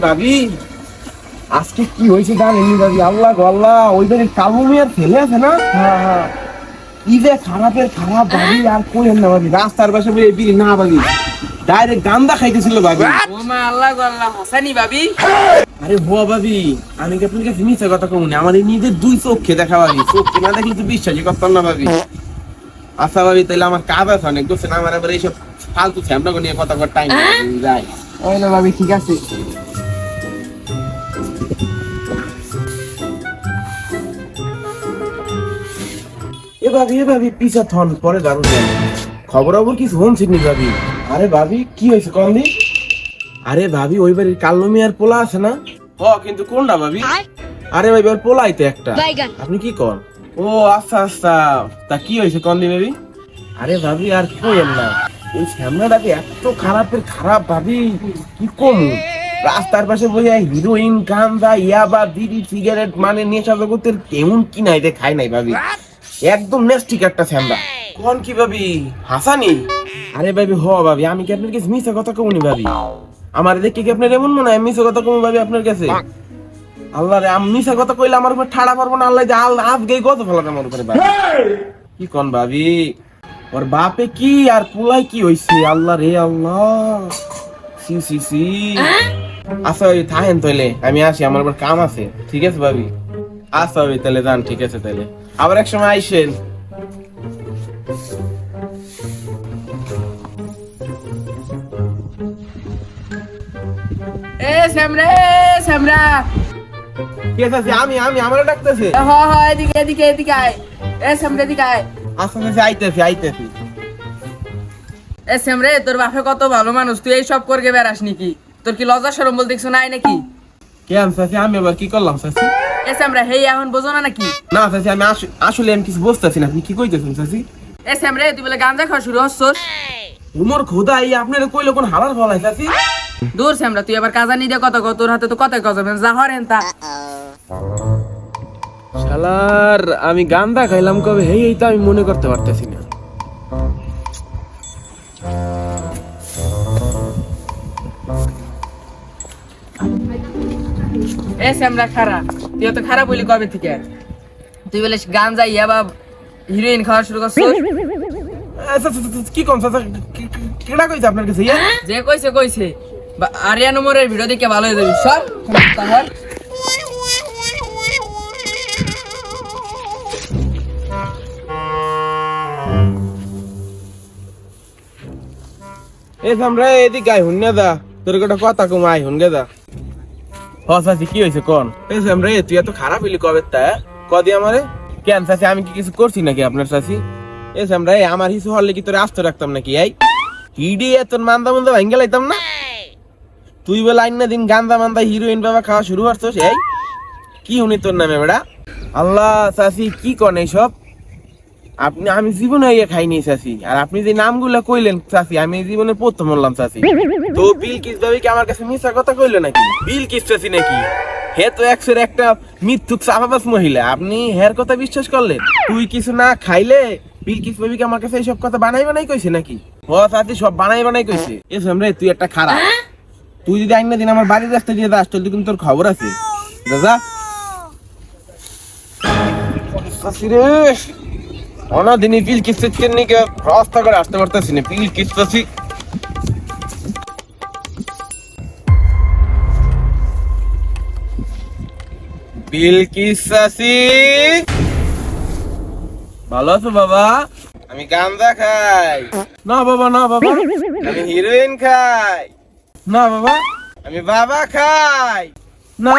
ভাবি আজকে কি হয়েছে জানেননি ভাবি? আল্লাহ গো আল্লাহ, ওই যে কালু মিয়ার ছেলে আছে না, কি যে খারাপের খারাপ ভাবি, আর কইেন না ভাবি। রাস্তার পাশে বিড়ি না ভাবি, ডাইরেক্ট গান্দা খাইতেছিল ভাবি। ও মা আল্লাহ গো আল্লাহ, হাসানি ভাবি। আরে হুয়া ভাবি, আমি কি আপনার কাছে মিথ্যা কথা কমু না? আমার এই নিজের দুই চোখে দেখা ভাবি, চোখে না দেখলে তো বিশ্বাসই করতাম না ভাবি। আচ্ছা ভাবি, তাহলে আমার কাজ আছে অনেক, বুঝছেন? আমার আবার এইসব ফালতু ছ্যামটা নিয়ে কথা কর টাইম যাই। ওই না ভাবি, ঠিক আছে। এ ভাবি পিছা থন পরে দাঁড়ু দেন। খবর কিছু শুনছি নি ভাবি? আরে ভাবি কি হয়েছে কম দিন? আরে ভাবি, ওই বাড়ির কাল্লু মিয়ার পোলা আছে না? কিন্তু কোনটা ভাবি? আরে ভাই ওর পোলাই তো একটা। আপনি কি কর? ও আচ্ছা আচ্ছা, তা কি হয়েছে কম দিন ভাবি? আরে ভাবি আর কইেন না, ওই সামনাটাকে এত খারাপের খারাপ ভাবি, কি কম। রাস্তার পাশে বইয়া হিরোইন, গাঁজা, ইয়াবা, বিড়ি, সিগারেট, মানে নেশা জগতের কেমন কি নাই খাই নাই ভাবি। একদম নেস্টিক একটা স্যামরা। কোন কি ভাবি? হাসানি? আরে ভাবি ভাবি, আমি কি আপনার কাছে মিথ্যা কথা কমুনি ভাবি? আমার দেখে কি আপনার এমন মনে হয় মিথ্যা কথা কমু ভাবি আপনার কাছে? আল্লাহ রে, আমি মিথ্যা কথা কইলে আমার উপর ঠাড়া পারবো না। আল্লাহ আজকে গত ফেলাতে আমার উপরে ভাবি। কি কোন ভাবি? ওর বাপে কি আর পুলাই কি হইছে? আল্লাহ রে আল্লাহ, সি সি সি। আচ্ছা ভাবি থাকেন তাইলে, আমি আসি, আমার আবার কাম আছে। ঠিক আছে ভাবি? আচ্ছা ভাবি তাহলে যান, ঠিক আছে তাহলে আবার এক সময় আইসেন। এ স্যামরা, স্যামরা। কি আছে? আমি আমারে ডাকতেছে। এদিকে এদিকে এদিকে আয়। এ স্যামরা, এদিকে আয়। আচ্ছা আইতেছি। এ স্যামরে, তোর বাপে কত ভালো মানুষ, তুই এই সব করকে বেড়াস নাকি? তোর কি লজ্জা শরম বল দেখছো নাই নাকি? কেন চাচি, আমি আবার কি করলাম চাচি? এ স্যামরা, হেই এখন বোঝো না নাকি? না চাচি, আমি আসলে আমি কিছু বুঝতেছি না, আপনি কি কইতেছেন চাচি? এ স্যামরে, তুই বলে গাঁজা খাওয়া শুরু হচ্ছস? উমর খোদা, এই আপনার কইলো কোন হালাল ফলাই চাচি? দূর স্যামরা, তুই আবার কাজা নিয়ে কত কত, তোর হাতে তো কত কত যা হরেন তা। শালার, আমি গান্দা খাইলাম কবে, এই তো আমি মনে করতে পারতেছি না। এ স্যামরা খারা, তুই তো খারাপ বলি কবে থেকে? তুই বলে গাঁজা ইয়াবা হিরোইন খাওয়া শুরু করছিস? কি কম চাচা, কেডা কইছে আপনার কাছে? যে কইছে আরিয়া নম্বরের ভিডিও দেখে ভালো হয়ে যাবি সব। তাহলে আমরা এদিকে আই হুন দা, তোর একটা কথা কম আই হুন দা। চাচি কি হয়েছে কোন? আমরা তুই এত খারাপ হইলি কবে? তা কদি আমারে কেন চাচি? আমি কি কিছু করছি নাকি আপনার চাচি? আমরা আমার কিছু হলে কি তোরে আস্ত রাখতাম নাকি? এই হিডি তোর মান্দা মান্দা ভাঙ্গে লাইতাম না? তুই বলে আইন না দিন গান্দা মান্দা হিরোইন বাবা খাওয়া শুরু করছিস। এই কি উনি তোর নামে বেড়া? আল্লাহ চাচি কি কন এইসব? আমি জীবনে খাইনি চাচি, আর আপনি যে নামগুলো কইলেন চাচি, আমি জীবনে প্রথম বললাম চাচি। তো বিলকিস ভাবি কি আমার কাছে মিথ্যা কথা কইলো নাকি? বিলকিস চাচি নাকি? হে তো একটা মিথ্যুক চাপাবাস মহিলা, আপনি হের কথা বিশ্বাস করলেন? তুই কিছু না খাইলে বিলকিস ভাবি কি আমার কাছে এইসব কথা বানাই কইছে নাকি? চাচি সব বানাই কইছে। রে তুই একটা খারাপ। তুই যদি আইন না দিন আমার বাড়ির রাস্তা দিয়ে যাস, তাহলে কিন্তু তোর খবর আছে। দাদা চাচি রে, অনাদিনী পিল কিস্তের নিকে রাস্তা করে আসতে পারতেছি না। পিল কিস্তাছি ভালো আছো বাবা? আমি গাঁজা খাই না বাবা, না বাবা আমি হিরোইন খাই না বাবা, আমি বাবা খাই না।